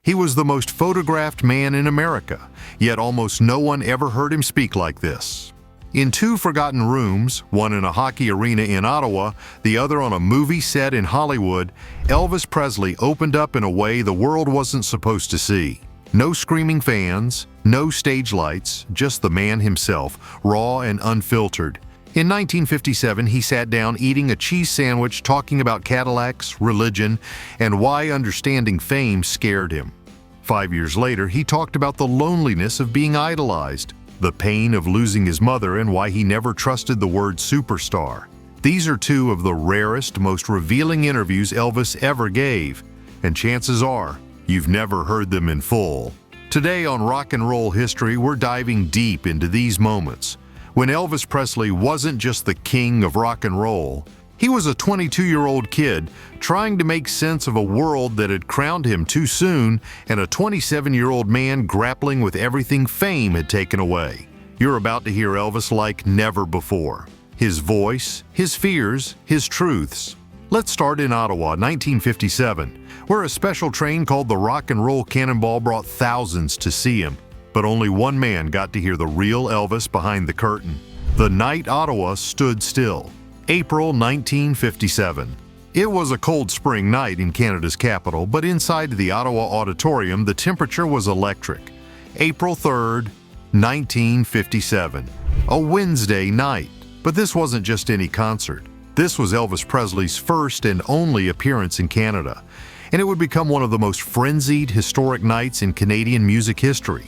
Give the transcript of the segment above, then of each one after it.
He was the most photographed man in America, yet almost no one ever heard him speak like this. In two forgotten rooms, one in a hockey arena in Ottawa, the other on a movie set in Hollywood, Elvis Presley opened up in a way the world wasn't supposed to see. No screaming fans, no stage lights, just the man himself, raw and unfiltered. In 1957, he sat down eating a cheese sandwich, talking about Cadillacs, religion, and why understanding fame scared him. 5 years later, he talked about the loneliness of being idolized, the pain of losing his mother, and why he never trusted the word superstar. These are two of the rarest, most revealing interviews Elvis ever gave, and chances are you've never heard them in full. Today on Rock and Roll History, we're diving deep into these moments when Elvis Presley wasn't just the king of rock and roll. He was a 22-year-old kid trying to make sense of a world that had crowned him too soon and a 27-year-old man grappling with everything fame had taken away. You're about to hear Elvis like never before. His voice, his fears, his truths. Let's start in Ottawa, 1957, where a special train called the Rock and Roll Cannonball brought thousands to see him. But only one man got to hear the real Elvis behind the curtain. The night Ottawa stood still. April 1957. It was a cold spring night in Canada's capital, but inside the Ottawa Auditorium, the temperature was electric. April 3rd, 1957. A Wednesday night. But this wasn't just any concert. This was Elvis Presley's first and only appearance in Canada, and it would become one of the most frenzied, historic nights in Canadian music history.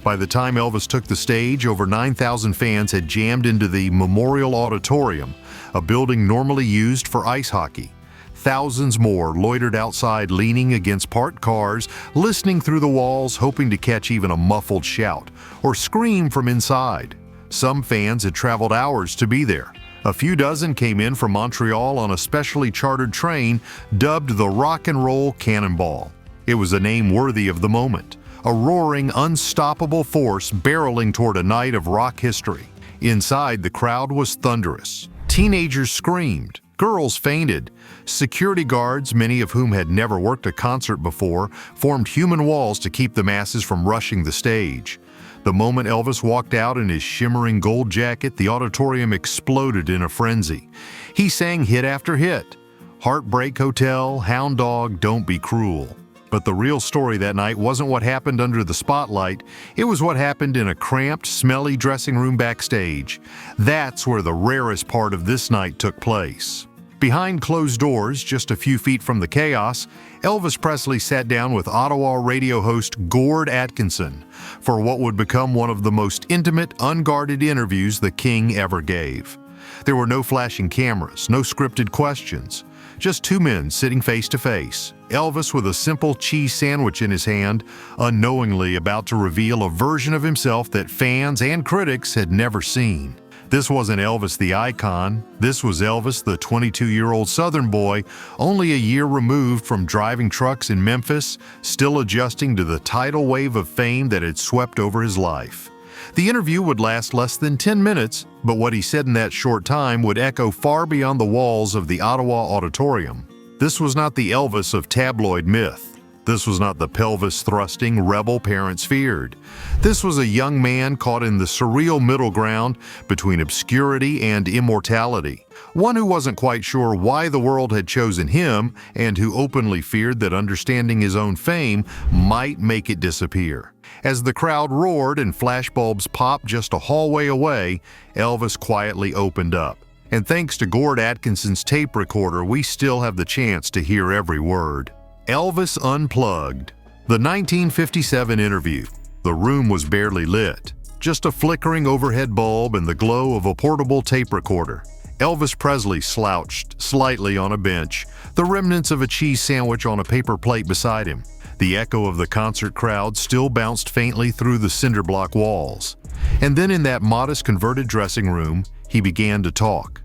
By the time Elvis took the stage, over 9,000 fans had jammed into the Memorial Auditorium, a building normally used for ice hockey. Thousands more loitered outside, leaning against parked cars, listening through the walls, hoping to catch even a muffled shout or scream from inside. Some fans had traveled hours to be there. A few dozen came in from Montreal on a specially chartered train dubbed the Rock and Roll Cannonball. It was a name worthy of the moment. A roaring, unstoppable force barreling toward a night of rock history. Inside, the crowd was thunderous. Teenagers screamed. Girls fainted. Security guards, many of whom had never worked a concert before, formed human walls to keep the masses from rushing the stage. The moment Elvis walked out in his shimmering gold jacket, the auditorium exploded in a frenzy. He sang hit after hit. Heartbreak Hotel, Hound Dog, Don't Be Cruel. But the real story that night wasn't what happened under the spotlight. It was what happened in a cramped, smelly dressing room backstage. That's where the rarest part of this night took place. Behind closed doors, just a few feet from the chaos, Elvis Presley sat down with Ottawa radio host Gord Atkinson for what would become one of the most intimate, unguarded interviews the King ever gave. There were no flashing cameras, no scripted questions. Just two men sitting face to face, Elvis with a simple cheese sandwich in his hand, unknowingly about to reveal a version of himself that fans and critics had never seen. This wasn't Elvis the icon. This was Elvis, the 22-year-old Southern boy, only a year removed from driving trucks in Memphis, still adjusting to the tidal wave of fame that had swept over his life. The interview would last less than 10 minutes, but what he said in that short time would echo far beyond the walls of the Ottawa Auditorium. This was not the Elvis of tabloid myth. This was not the pelvis-thrusting rebel parents feared. This was a young man caught in the surreal middle ground between obscurity and immortality. One who wasn't quite sure why the world had chosen him and who openly feared that understanding his own fame might make it disappear. As the crowd roared and flashbulbs popped just a hallway away, Elvis quietly opened up. And thanks to Gord Atkinson's tape recorder, we still have the chance to hear every word. Elvis Unplugged. The 1957 interview. The room was barely lit. Just a flickering overhead bulb and the glow of a portable tape recorder. Elvis Presley slouched slightly on a bench, the remnants of a cheese sandwich on a paper plate beside him. The echo of the concert crowd still bounced faintly through the cinder block walls. And then in that modest converted dressing room, he began to talk.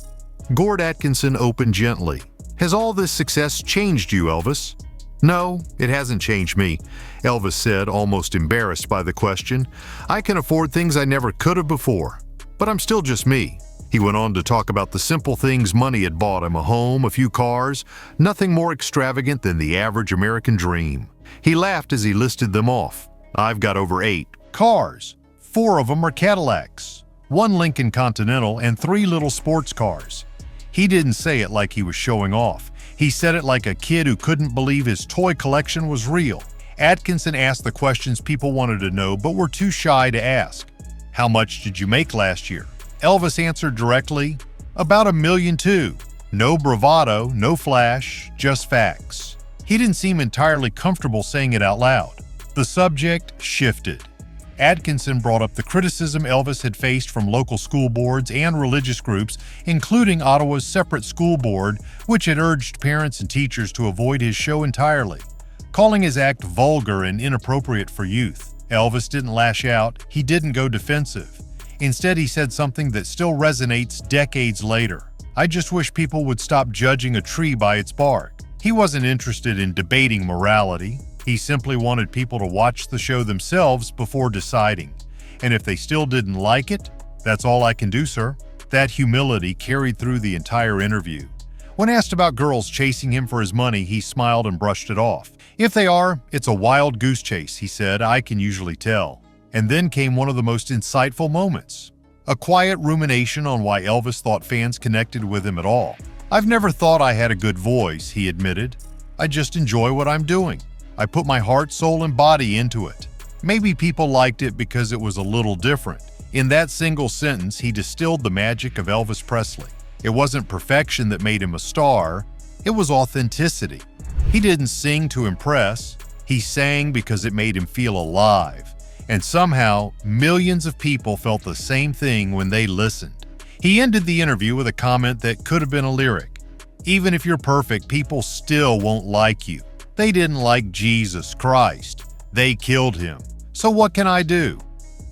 Gord Atkinson opened gently. "Has all this success changed you, Elvis?" "No, it hasn't changed me," Elvis said, almost embarrassed by the question. "I can afford things I never could have before, but I'm still just me." He went on to talk about the simple things money had bought him: a home, a few cars, nothing more extravagant than the average American dream. He laughed as he listed them off. "I've got over 8 cars. 4 of them are Cadillacs, 1 Lincoln Continental, and 3 little sports cars." He didn't say it like he was showing off. He said it like a kid who couldn't believe his toy collection was real. Atkinson asked the questions people wanted to know but were too shy to ask. "How much did you make last year?" Elvis answered directly, "About $1.2 million. No bravado, no flash, just facts." He didn't seem entirely comfortable saying it out loud. The subject shifted. Atkinson brought up the criticism Elvis had faced from local school boards and religious groups, including Ottawa's separate school board, which had urged parents and teachers to avoid his show entirely, calling his act vulgar and inappropriate for youth. Elvis didn't lash out, he didn't go defensive. Instead, he said something that still resonates decades later. "I just wish people would stop judging a tree by its bark." He wasn't interested in debating morality. He simply wanted people to watch the show themselves before deciding. And if they still didn't like it, "That's all I can do, sir." That humility carried through the entire interview. When asked about girls chasing him for his money, he smiled and brushed it off. "If they are, it's a wild goose chase," he said. "I can usually tell." And then came one of the most insightful moments. A quiet rumination on why Elvis thought fans connected with him at all. "I've never thought I had a good voice," he admitted. "I just enjoy what I'm doing. I put my heart, soul, and body into it. Maybe people liked it because it was a little different." In that single sentence, he distilled the magic of Elvis Presley. It wasn't perfection that made him a star, it was authenticity. He didn't sing to impress, he sang because it made him feel alive. And somehow, millions of people felt the same thing when they listened. He ended the interview with a comment that could have been a lyric. "Even if you're perfect, people still won't like you. They didn't like Jesus Christ. They killed him. So what can I do?"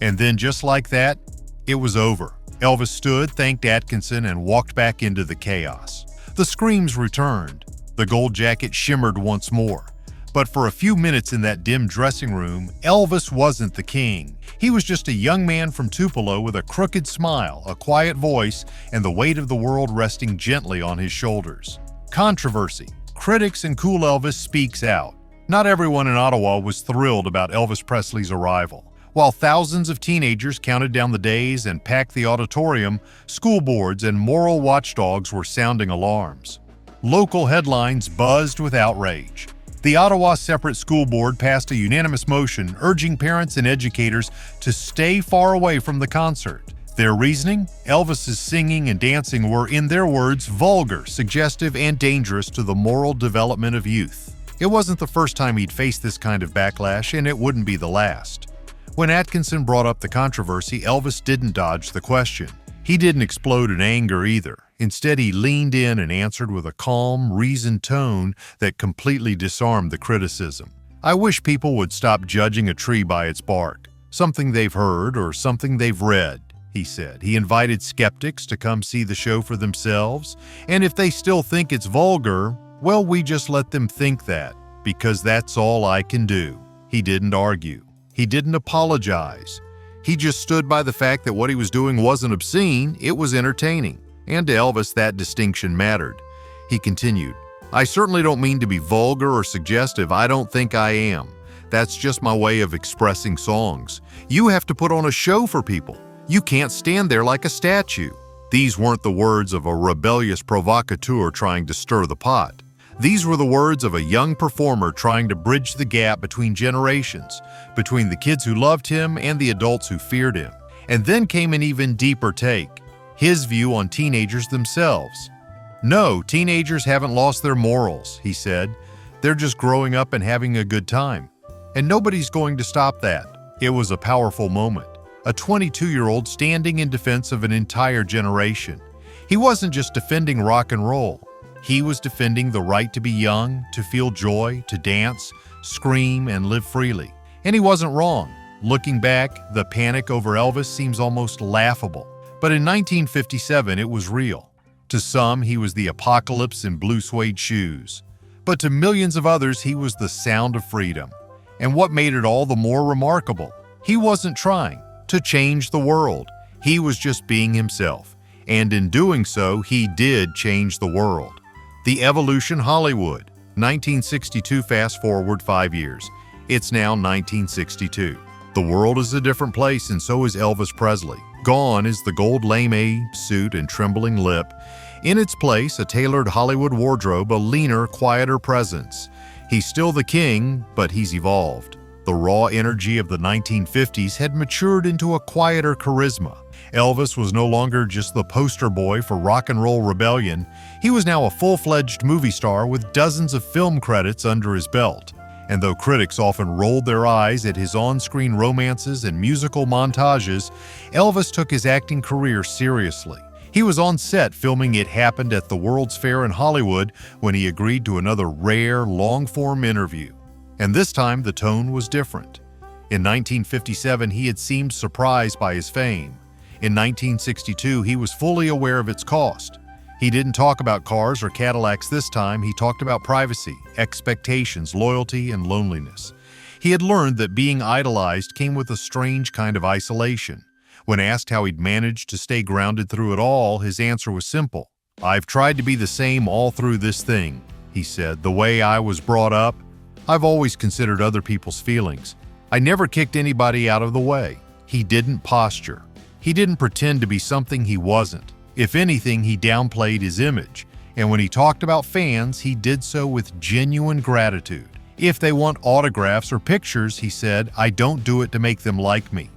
And then just like that, it was over. Elvis stood, thanked Atkinson, and walked back into the chaos. The screams returned. The gold jacket shimmered once more. But for a few minutes in that dim dressing room, Elvis wasn't the king. He was just a young man from Tupelo with a crooked smile, a quiet voice, and the weight of the world resting gently on his shoulders. Controversy. Critics and Cool Elvis speaks out. Not everyone in Ottawa was thrilled about Elvis Presley's arrival. While thousands of teenagers counted down the days and packed the auditorium, school boards and moral watchdogs were sounding alarms. Local headlines buzzed with outrage. The Ottawa Separate School Board passed a unanimous motion urging parents and educators to stay far away from the concert. Their reasoning? Elvis's singing and dancing were, in their words, vulgar, suggestive, and dangerous to the moral development of youth. It wasn't the first time he'd faced this kind of backlash, and it wouldn't be the last. When Atkinson brought up the controversy, Elvis didn't dodge the question. He didn't explode in anger either. Instead, he leaned in and answered with a calm, reasoned tone that completely disarmed the criticism. "I wish people would stop judging a tree by its bark, something they've heard or something they've read," he said. He invited skeptics to come see the show for themselves, and if they still think it's vulgar, well, we just let them think that, because that's all I can do. He didn't argue. He didn't apologize. He just stood by the fact that what he was doing wasn't obscene, it was entertaining. And to Elvis, that distinction mattered. He continued, "I certainly don't mean to be vulgar or suggestive. I don't think I am. That's just my way of expressing songs. You have to put on a show for people. You can't stand there like a statue." These weren't the words of a rebellious provocateur trying to stir the pot. These were the words of a young performer trying to bridge the gap between generations, between the kids who loved him and the adults who feared him. And then came an even deeper take, his view on teenagers themselves. "No, teenagers haven't lost their morals," he said. "They're just growing up and having a good time. And nobody's going to stop that." It was a powerful moment. A 22-year-old standing in defense of an entire generation. He wasn't just defending rock and roll. He was defending the right to be young, to feel joy, to dance, scream, and live freely. And he wasn't wrong. Looking back, the panic over Elvis seems almost laughable. But in 1957, it was real. To some, he was the apocalypse in blue suede shoes. But to millions of others, he was the sound of freedom. And what made it all the more remarkable? He wasn't trying to change the world. He was just being himself. And in doing so, he did change the world. The Evolution Hollywood. 1962, fast forward 5 years. It's now 1962. The world is a different place, and so is Elvis Presley. Gone is the gold lame suit and trembling lip. In its place, a tailored Hollywood wardrobe, a leaner, quieter presence. He's still the king, but he's evolved. The raw energy of the 1950s had matured into a quieter charisma. Elvis was no longer just the poster boy for rock and roll rebellion. He was now a full-fledged movie star with dozens of film credits under his belt. And though critics often rolled their eyes at his on-screen romances and musical montages, Elvis took his acting career seriously. He was on set filming It Happened at the World's Fair in Hollywood when he agreed to another rare, long-form interview. And this time, the tone was different. In 1957, he had seemed surprised by his fame. In 1962, he was fully aware of its cost. He didn't talk about cars or Cadillacs this time. He talked about privacy, expectations, loyalty, and loneliness. He had learned that being idolized came with a strange kind of isolation. When asked how he'd managed to stay grounded through it all, his answer was simple. "I've tried to be the same all through this thing," he said. "The way I was brought up, I've always considered other people's feelings. I never kicked anybody out of the way." He didn't posture. He didn't pretend to be something he wasn't. If anything, he downplayed his image. And when he talked about fans, he did so with genuine gratitude. If they want autographs or pictures, he said, "I don't do it to make them like me.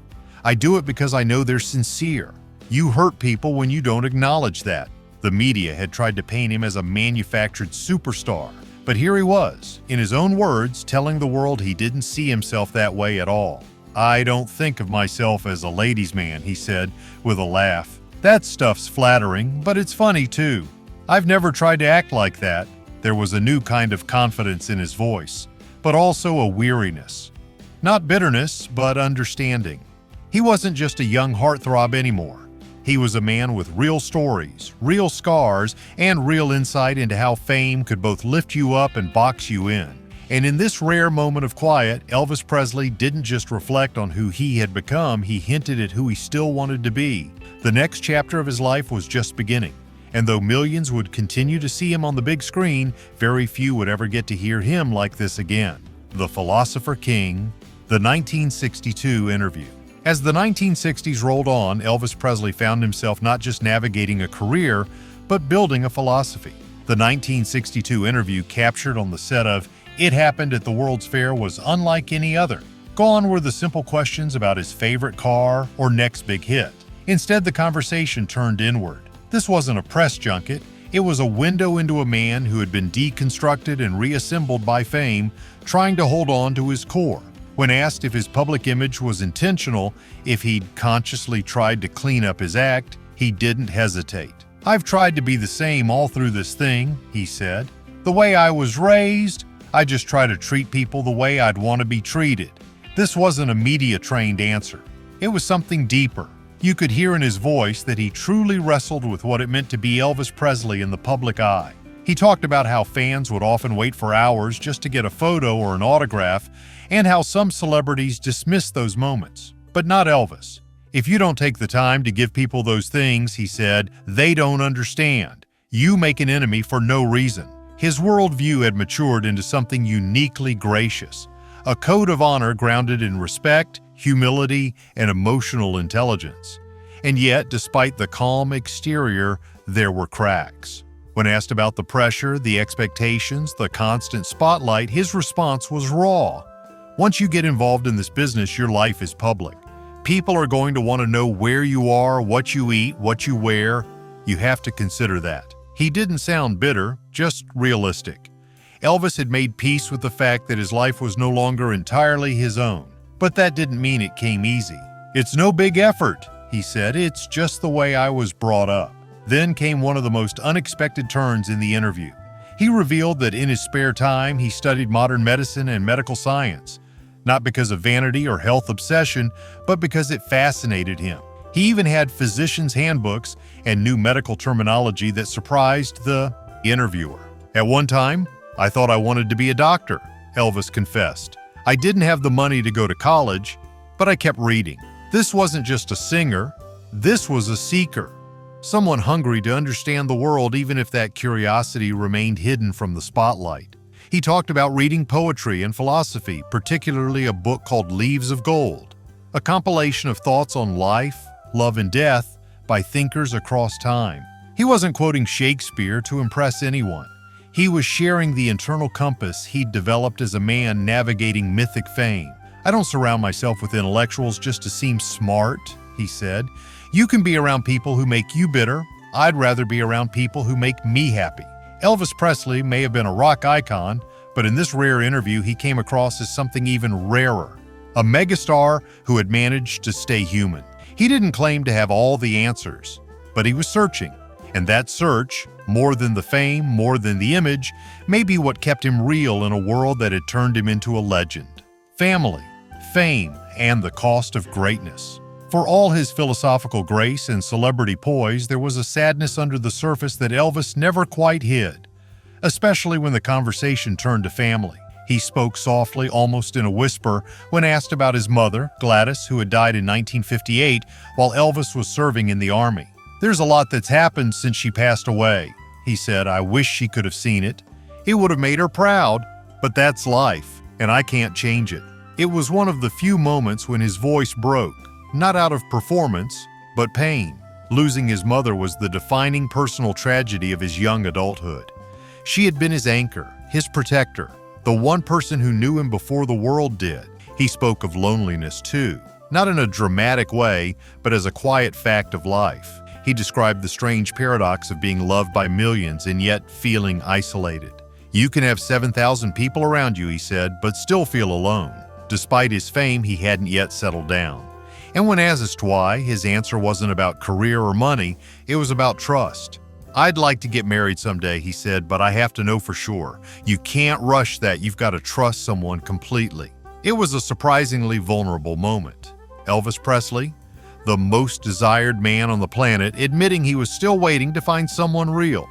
I do it because I know they're sincere." You hurt people when you don't acknowledge that. The media had tried to paint him as a manufactured superstar. But here he was, in his own words, telling the world he didn't see himself that way at all. "I don't think of myself as a ladies' man," he said with a laugh. "That stuff's flattering, but it's funny too. I've never tried to act like that." There was a new kind of confidence in his voice, but also a weariness. Not bitterness, but understanding. He wasn't just a young heartthrob anymore. He was a man with real stories, real scars, and real insight into how fame could both lift you up and box you in. And in this rare moment of quiet, Elvis Presley didn't just reflect on who he had become, he hinted at who he still wanted to be. The next chapter of his life was just beginning. And though millions would continue to see him on the big screen, very few would ever get to hear him like this again. The Philosopher King, the 1962 interview. As the 1960s rolled on, Elvis Presley found himself not just navigating a career, but building a philosophy. The 1962 interview captured on the set of It Happened at the World's Fair was unlike any other. Gone were the simple questions about his favorite car or next big hit. Instead, the conversation turned inward. This wasn't a press junket. It was a window into a man who had been deconstructed and reassembled by fame, trying to hold on to his core. When asked if his public image was intentional, if he'd consciously tried to clean up his act, he didn't hesitate. "I've tried to be the same all through this thing," he said. "The way I was raised, I just try to treat people the way I'd want to be treated." This wasn't a media-trained answer. It was something deeper. You could hear in his voice that he truly wrestled with what it meant to be Elvis Presley in the public eye. He talked about how fans would often wait for hours just to get a photo or an autograph, and how some celebrities dismissed those moments. But not Elvis. "If you don't take the time to give people those things," he said, "they don't understand. You make an enemy for no reason." His worldview had matured into something uniquely gracious, a code of honor grounded in respect, humility, and emotional intelligence. And yet, despite the calm exterior, there were cracks. When asked about the pressure, the expectations, the constant spotlight, his response was raw. "Once you get involved in this business, your life is public. People are going to want to know where you are, what you eat, what you wear. You have to consider that." He didn't sound bitter, just realistic. Elvis had made peace with the fact that his life was no longer entirely his own. But that didn't mean it came easy. "It's no big effort," he said. "It's just the way I was brought up." Then came one of the most unexpected turns in the interview. He revealed that in his spare time, he studied modern medicine and medical science, not because of vanity or health obsession, but because it fascinated him. He even had physicians' handbooks and knew medical terminology that surprised the interviewer. "At one time, I thought I wanted to be a doctor," Elvis confessed. "I didn't have the money to go to college, but I kept reading." This wasn't just a singer, this was a seeker. Someone hungry to understand the world even if that curiosity remained hidden from the spotlight. He talked about reading poetry and philosophy, particularly a book called Leaves of Gold, a compilation of thoughts on life, love, and death by thinkers across time. He wasn't quoting Shakespeare to impress anyone. He was sharing the internal compass he'd developed as a man navigating mythic fame. "I don't surround myself with intellectuals just to seem smart," he said. "You can be around people who make you bitter. I'd rather be around people who make me happy." Elvis Presley may have been a rock icon, but in this rare interview he came across as something even rarer, a megastar who had managed to stay human. He didn't claim to have all the answers, but he was searching. And that search, more than the fame, more than the image, may be what kept him real in a world that had turned him into a legend. Family, fame, and the cost of greatness. For all his philosophical grace and celebrity poise, there was a sadness under the surface that Elvis never quite hid, especially when the conversation turned to family. He spoke softly, almost in a whisper, when asked about his mother, Gladys, who had died in 1958 while Elvis was serving in the Army. "There's a lot that's happened since she passed away," he said. "I wish she could have seen it. It would have made her proud, but that's life, and I can't change it." It was one of the few moments when his voice broke, not out of performance, but pain. Losing his mother was the defining personal tragedy of his young adulthood. She had been his anchor, his protector, the one person who knew him before the world did. He spoke of loneliness too, not in a dramatic way, but as a quiet fact of life. He described the strange paradox of being loved by millions and yet feeling isolated. "You can have 7,000 people around you," he said, "but still feel alone." Despite his fame, he hadn't yet settled down. And when asked as to why, his answer wasn't about career or money, it was about trust. "I'd like to get married someday," he said, "but I have to know for sure. You can't rush that. You've got to trust someone completely." It was a surprisingly vulnerable moment. Elvis Presley, the most desired man on the planet, admitting he was still waiting to find someone real.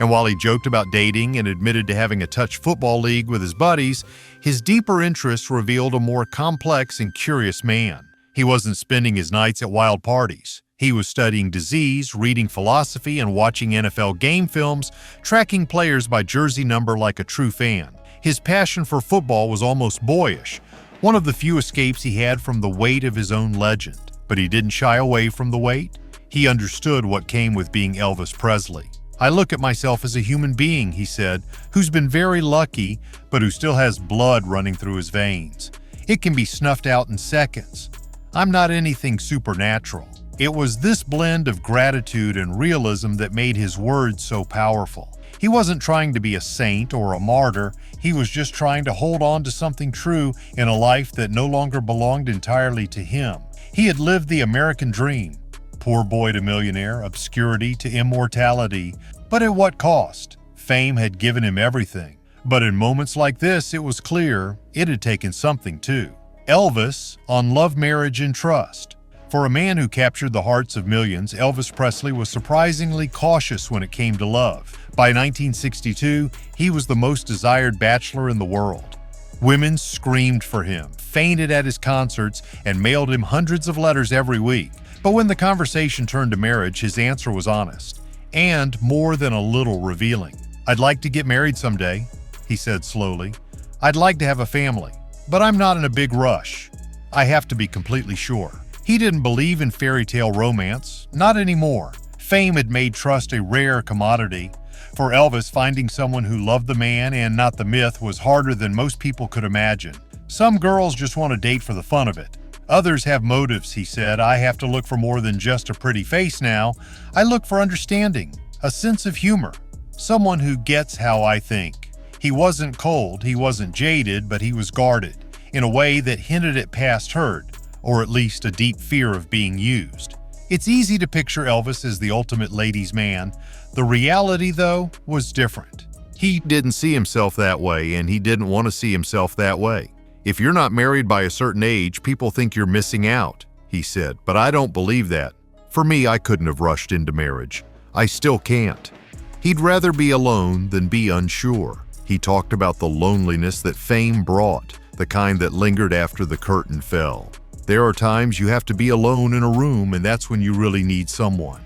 And while he joked about dating and admitted to having a touch football league with his buddies, his deeper interests revealed a more complex and curious man. He wasn't spending his nights at wild parties. He was studying disease, reading philosophy, and watching NFL game films, tracking players by jersey number like a true fan. His passion for football was almost boyish, one of the few escapes he had from the weight of his own legend. But he didn't shy away from the weight. He understood what came with being Elvis Presley. "I look at myself as a human being," he said, "who's been very lucky, but who still has blood running through his veins. It can be snuffed out in seconds. I'm not anything supernatural." It was this blend of gratitude and realism that made his words so powerful. He wasn't trying to be a saint or a martyr. He was just trying to hold on to something true in a life that no longer belonged entirely to him. He had lived the American dream, poor boy to millionaire, obscurity to immortality. But at what cost? Fame had given him everything. But in moments like this, it was clear it had taken something too. Elvis on Love, Marriage, and Trust. For a man who captured the hearts of millions, Elvis Presley was surprisingly cautious when it came to love. By 1962, he was the most desired bachelor in the world. Women screamed for him, fainted at his concerts, and mailed him hundreds of letters every week. But when the conversation turned to marriage, his answer was honest, and more than a little revealing. "I'd like to get married someday," he said slowly. "I'd like to have a family, but I'm not in a big rush. I have to be completely sure." He didn't believe in fairy tale romance, not anymore. Fame had made trust a rare commodity. For Elvis, finding someone who loved the man and not the myth was harder than most people could imagine. "Some girls just want to date for the fun of it. Others have motives," he said. "I have to look for more than just a pretty face now. I look for understanding, a sense of humor, someone who gets how I think." He wasn't cold, he wasn't jaded, but he was guarded, in a way that hinted at past hurt, or at least a deep fear of being used. It's easy to picture Elvis as the ultimate ladies' man. The reality, though, was different. He didn't see himself that way, and he didn't want to see himself that way. "If you're not married by a certain age, people think you're missing out," he said, "but I don't believe that. For me, I couldn't have rushed into marriage. I still can't." He'd rather be alone than be unsure. He talked about the loneliness that fame brought, the kind that lingered after the curtain fell. "There are times you have to be alone in a room, and that's when you really need someone,"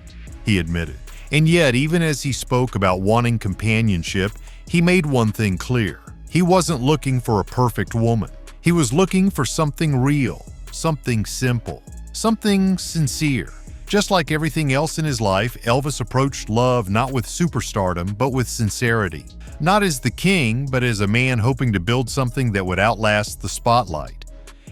he admitted. And yet, even as he spoke about wanting companionship, he made one thing clear. He wasn't looking for a perfect woman. He was looking for something real, something simple, something sincere. Just like everything else in his life, Elvis approached love not with superstardom, but with sincerity. Not as the king, but as a man hoping to build something that would outlast the spotlight.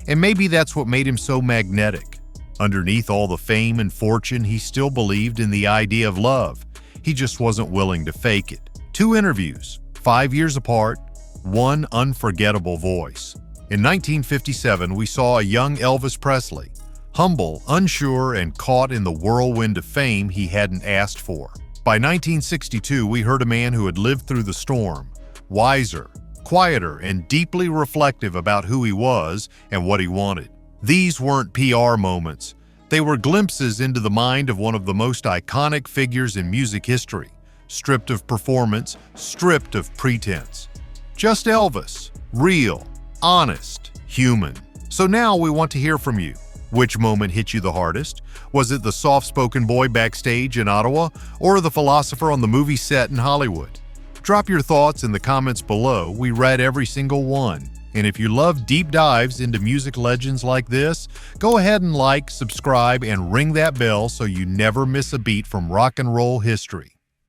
And maybe that's what made him so magnetic. Underneath all the fame and fortune, he still believed in the idea of love. He just wasn't willing to fake it. 2 interviews, 5 years apart, one unforgettable voice. In 1957, we saw a young Elvis Presley, humble, unsure, and caught in the whirlwind of fame he hadn't asked for. By 1962, we heard a man who had lived through the storm, wiser, quieter, and deeply reflective about who he was and what he wanted. These weren't PR moments. They were glimpses into the mind of one of the most iconic figures in music history, stripped of performance, stripped of pretense. Just Elvis, real, honest, human. So now we want to hear from you. Which moment hit you the hardest? Was it the soft-spoken boy backstage in Ottawa or the philosopher on the movie set in Hollywood? Drop your thoughts in the comments below. We read every single one. And if you love deep dives into music legends like this, go ahead and like, subscribe, and ring that bell so you never miss a beat from rock and roll history.